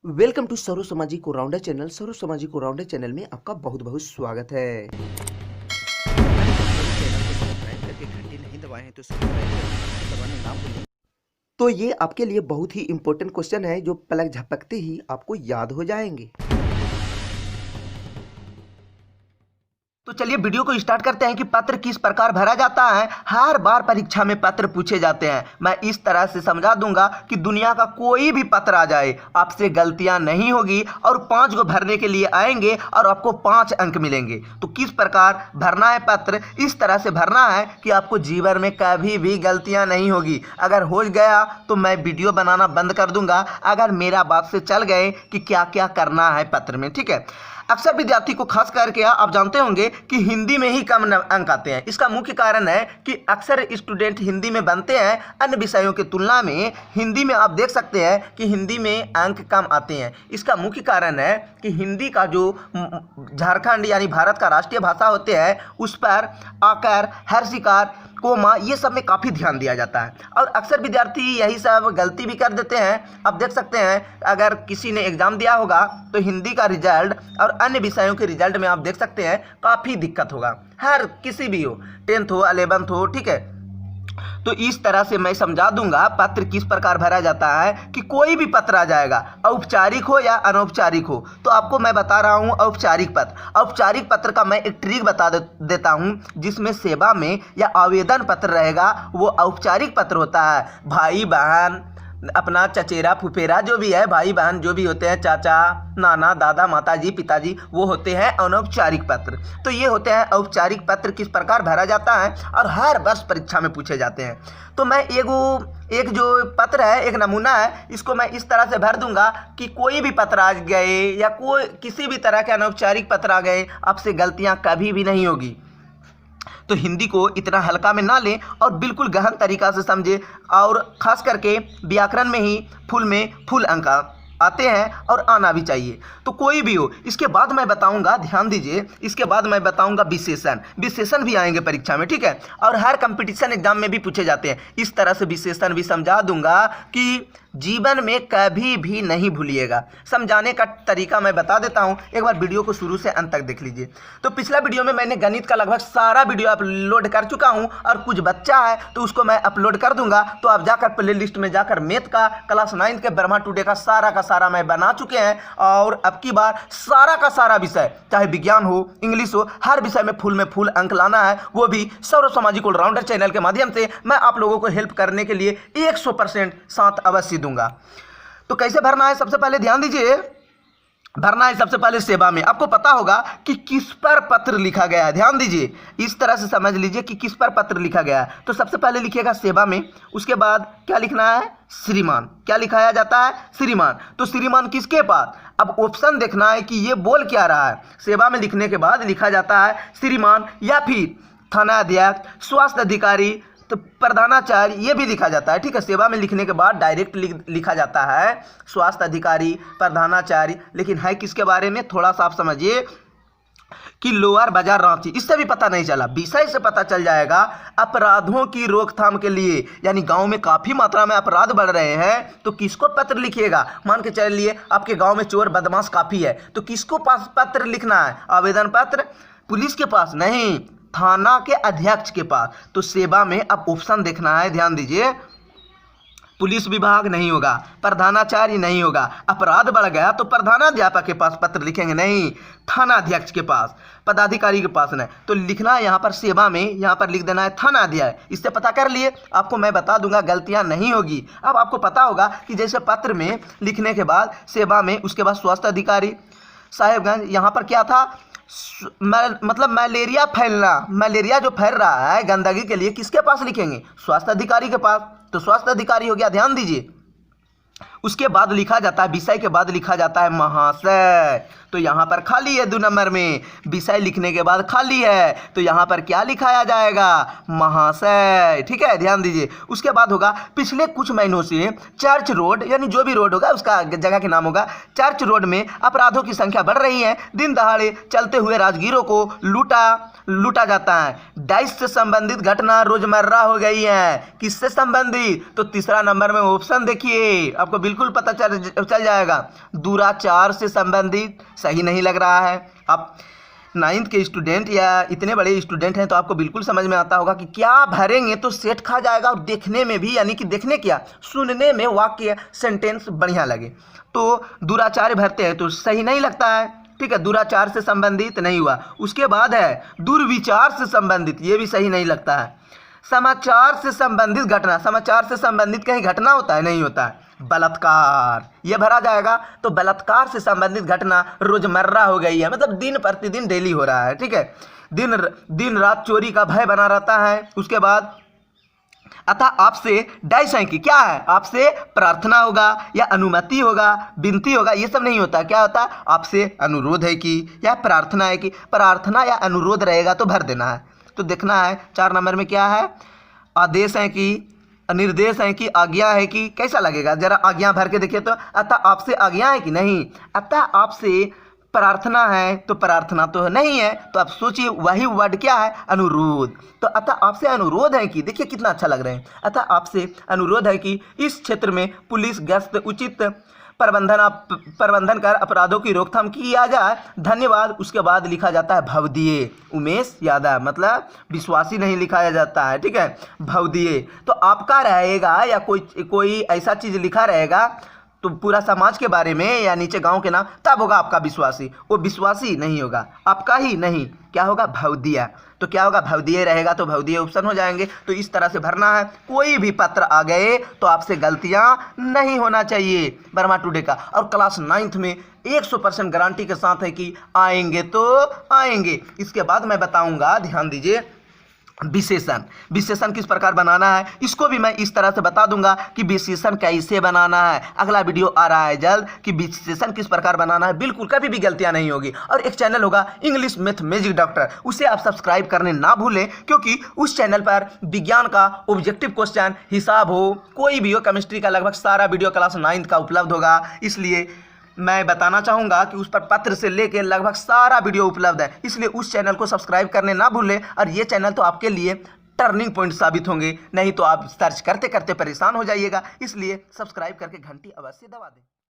Welcome to serve सामाजिक allrounder channel. सर्व सामाजिक allrounder channel में आपका बहुत बहुत स्वागत है। चैनल को सब्सक्राइब करके घंटी नहीं दबाए हैं तो सब्सक्राइब दबाना ना भूलें। तो ये आपके लिए बहुत ही इंपॉर्टेंट क्वेश्चन है जो पलक झपकते ही आपको याद हो जाएंगे। तो चलिए वीडियो को स्टार्ट करते हैं कि पत्र किस प्रकार भरा जाता है। हर बार परीक्षा में पत्र पूछे जाते हैं। मैं इस तरह से समझा दूंगा कि दुनिया का कोई भी पत्र आ जाए आपसे गलतियां नहीं होगी और 5 को भरने के लिए आएंगे और आपको 5 अंक मिलेंगे। तो किस प्रकार भरना है पत्र, इस तरह से भरना है कि आपको जीवन में कभी भी गलतियां नहीं होगी। अगर हो गया तो मैं वीडियो बनाना बंद कर दूंगा, अगर मेरा बात से चल गए कि क्या क्या करना है पत्र में। ठीक है, अक्सर विद्यार्थी को खास करके आप जानते होंगे कि हिंदी में ही कम अंक आते हैं। इसका मुख्य कारण है कि अक्सर स्टूडेंट हिंदी में बनते हैं अन्य विषयों की तुलना में। हिंदी में आप देख सकते हैं कि हिंदी में अंक कम आते हैं। इसका मुख्य कारण है कि हिंदी का जो झारखंड यानी भारत का राष्ट्रीय भाषा होते हैं उस पर आकार, हर्षिकार, कोमा, ये सब में काफ़ी ध्यान दिया जाता है और अक्सर विद्यार्थी यही सब गलती भी कर देते हैं। अब देख सकते हैं अगर किसी ने एग्ज़ाम दिया होगा तो हिंदी का रिजल्ट और अन्य विषयों के रिजल्ट में आप देख सकते हैं काफ़ी दिक्कत होगा। हर किसी भी हो, 10th हो, 11th हो, ठीक है। तो इस तरह से मैं समझा दूंगा पत्र किस प्रकार भरा जाता है कि कोई भी पत्र आ जाएगा, औपचारिक हो या अनौपचारिक हो। तो आपको मैं बता रहा हूं औपचारिक पत्र। औपचारिक पत्र का मैं एक ट्रिक बता देता हूं, जिसमें सेवा में या आवेदन पत्र रहेगा वो औपचारिक पत्र होता है। भाई बहन, अपना चचेरा फुफेरा जो भी है, भाई बहन जो भी होते हैं, चाचा नाना दादा माताजी पिताजी, वो होते हैं अनौपचारिक पत्र। तो ये होते हैं औपचारिक पत्र। किस प्रकार भरा जाता है और हर वर्ष परीक्षा में पूछे जाते हैं। तो मैं एक जो पत्र है, एक नमूना है, इसको मैं इस तरह से भर दूंगा कि कोई भी पत्र आ गए या कोई किसी भी तरह के अनौपचारिक पत्र आ गए, आपसे गलतियां कभी भी नहीं होगी। तो हिंदी को इतना हल्का में ना लें और बिल्कुल गहन तरीका से समझें और ख़ास करके व्याकरण में फुल अंक आते हैं और आना भी चाहिए। तो कोई भी हो, इसके बाद मैं बताऊंगा, ध्यान दीजिए, इसके बाद मैं बताऊंगा विशेषण भी आएंगे परीक्षा में, ठीक है। और हर कंपटीशन एग्जाम में भी पूछे जाते हैं। इस तरह से विशेषण भी समझा दूंगा कि जीवन में कभी भी नहीं भूलिएगा। समझाने का तरीका मैं बता देता हूं, एक बार वीडियो को शुरू से अंत तक देख लीजिए। तो पिछला वीडियो में मैंने गणित का लगभग सारा वीडियो अपलोड कर चुका हूं और कुछ बच्चा है तो उसको मैं अपलोड कर दूंगा। तो आप जाकर प्ले लिस्ट में जाकर मैथ का क्लास 9 के ब्रह्मा टुडे का सारा मैं बना चुके हैं। और अब की बार सारा का सारा विषय, चाहे विज्ञान हो, इंग्लिश हो, हर विषय में फुल अंक लाना है, वो भी सर्व सामाजिक ऑलराउंडर चैनल के माध्यम से। मैं आप लोगों को हेल्प करने के लिए 100% साथ अवश्य दूंगा। तो कैसे भरना है, सबसे पहले ध्यान दीजिए, भरना है सबसे पहले सेवा में। आपको पता होगा कि किस पर पत्र लिखा गया है। ध्यान दीजिए, इस तरह से समझ लीजिए कि किस पर पत्र लिखा गया है। तो सबसे पहले लिखिएगा सेवा में, उसके बाद क्या लिखना है, श्रीमान। क्या लिखाया जाता है, श्रीमान। तो श्रीमान किसके पास, अब ऑप्शन देखना है कि ये बोल क्या रहा है। सेवा में लिखने के बाद लिखा जाता है श्रीमान, या फिर थानाध्यक्ष, स्वास्थ्य अधिकारी, तो प्रधानाचार्य, ये भी लिखा जाता है, ठीक है। सेवा में लिखने के बाद डायरेक्ट लिखा जाता है स्वास्थ्य अधिकारी, प्रधानाचार्य। लेकिन है किसके बारे में, थोड़ा सा आप समझिए कि लोअर बाजार रांची। इससे भी पता नहीं चला, विषय से पता चल जाएगा अपराधों की रोकथाम के लिए, यानी गांव में काफी मात्रा में अपराध बढ़ रहे हैं तो किसको पत्र लिखिएगा। मान के चलिए आपके गांव में चोर बदमाश काफी है, तो किसको पास पत्र लिखना है, आवेदन पत्र। पुलिस के पास नहीं, थाना के अध्यक्ष के पास। तो सेवा में अब ऑप्शन देखना है, ध्यान दीजिए, पुलिस विभाग नहीं होगा, प्रधानाचार्य नहीं होगा। अपराध बढ़ गया तो प्रधानाध्यापक के पास पत्र लिखेंगे, नहीं, थानाध्यक्ष के पास, पदाधिकारी के पास नहीं। तो लिखना है यहाँ पर सेवा में, यहाँ पर लिख देना है थानाध्यक्ष। इससे पता कर लिए, आपको मैं बता दूंगा गलतियाँ नहीं होगी। अब आपको पता होगा कि जैसे पत्र में लिखने के बाद सेवा में, उसके बाद स्वास्थ्य अधिकारी साहेबगंज, यहाँ पर क्या था, मतलब मलेरिया फैलना, मलेरिया जो फैल रहा है गंदगी के लिए, किसके पास लिखेंगे, स्वास्थ्य अधिकारी के पास। तो स्वास्थ्य अधिकारी हो गया, ध्यान दीजिए। उसके बाद लिखा जाता है, विषय के बाद लिखा जाता है महाशय। तो यहाँ पर खाली है 2 नंबर में, विषय लिखने के बाद खाली है, तो यहाँ पर क्या लिखाया जाएगा, महाशय, ठीक है, ध्यान दीजिए। उसके बाद होगा पिछले कुछ महीनों से चर्च रोड, यानी जो भी रोड होगा उसका जगह के नाम होगा, चर्च रोड में अपराधों की संख्या बढ़ रही है। दिन दहाड़े चलते हुए राजगीरों को लूटा जाता है। डाइस से संबंधित घटना रोजमर्रा हो गई है। किससे संबंधित, तो तीसरा नंबर में ऑप्शन देखिए, आपको बिल्कुल पता चल जाएगा। दुराचार से संबंधित सही नहीं लग रहा है। आप 9th के स्टूडेंट या इतने बड़े स्टूडेंट हैं तो आपको बिल्कुल समझ में आता होगा कि क्या भरेंगे तो सेट खा जाएगा और देखने में भी, यानी कि देखने क्या, सुनने में वाक्य सेंटेंस बढ़िया लगे। तो दुराचार भरते हैं तो सही नहीं लगता है, ठीक है, दुराचार से संबंधित नहीं हुआ। उसके बाद है दुर्विचार से संबंधित, ये भी सही नहीं लगता है। समाचार से संबंधित घटना, समाचार से संबंधित कहीं घटना होता है, नहीं होता है। बलात्कार, ये भरा जाएगा। तो बलात्कार से संबंधित घटना रोजमर्रा हो गई है, मतलब दिन प्रतिदिन डेली हो रहा है, ठीक है। दिन रात चोरी का भय बना रहता है। उसके बाद अतः आपसे डैश है कि क्या है, आपसे प्रार्थना होगा या अनुमति होगा, विनती होगा, ये सब नहीं होता। क्या होता है, आपसे अनुरोध है कि या प्रार्थना है कि, प्रार्थना या अनुरोध रहेगा तो भर देना है। तो देखना है 4 नंबर में क्या है, आदेश है कि, निर्देश है कि, आज्ञा है कि, कैसा लगेगा जरा आज्ञा भर के देखिए। तो अतः आपसे आज्ञा है कि नहीं, अतः आपसे प्रार्थना है तो प्रार्थना तो नहीं है। तो आप सोचिए वही वर्ड क्या है, अनुरोध। तो अतः आपसे अनुरोध है कि, देखिए कितना अच्छा लग रहे हैं, अतः आपसे अनुरोध है कि इस क्षेत्र में पुलिस गश्त उचित प्रबंधन कर अपराधों की रोकथाम किया जाए, धन्यवाद। उसके बाद लिखा जाता है भवदीय, उमेश यादव, मतलब विश्वासी नहीं लिखाया जाता है, ठीक है, भवदीय। तो आपका रहेगा या कोई ऐसा चीज़ लिखा रहेगा तो पूरा समाज के बारे में या नीचे गांव के नाम, तब होगा आपका विश्वासी। वो विश्वासी नहीं होगा, आपका ही नहीं, क्या होगा, भवदीय। तो क्या होगा, भवदीय रहेगा तो भवदीय ऑप्शन हो जाएंगे। तो इस तरह से भरना है। कोई भी पत्र आ गए तो आपसे गलतियां नहीं होना चाहिए वर्मा टुडे का। और क्लास 9th में 100% गारंटी के साथ है कि आएंगे तो आएंगे। इसके बाद मैं बताऊंगा, ध्यान दीजिए, विशेषण किस प्रकार बनाना है, इसको भी मैं इस तरह से बता दूंगा कि विशेषण कैसे बनाना है। अगला वीडियो आ रहा है जल्द कि विशेषण किस प्रकार बनाना है, बिल्कुल कभी भी गलतियां नहीं होगी। और एक चैनल होगा इंग्लिश मैथ मैजिक डॉक्टर, उसे आप सब्सक्राइब करने ना भूलें, क्योंकि उस चैनल पर विज्ञान का ऑब्जेक्टिव क्वेश्चन, हिसाब हो, कोई भी हो, केमिस्ट्री का लगभग सारा वीडियो क्लास 9th का उपलब्ध होगा। इसलिए मैं बताना चाहूँगा कि उस पर पत्र से लेकर लगभग सारा वीडियो उपलब्ध है, इसलिए उस चैनल को सब्सक्राइब करने ना भूलें। और ये चैनल तो आपके लिए टर्निंग पॉइंट साबित होंगे, नहीं तो आप सर्च करते करते परेशान हो जाइएगा। इसलिए सब्सक्राइब करके घंटी अवश्य दबा दें।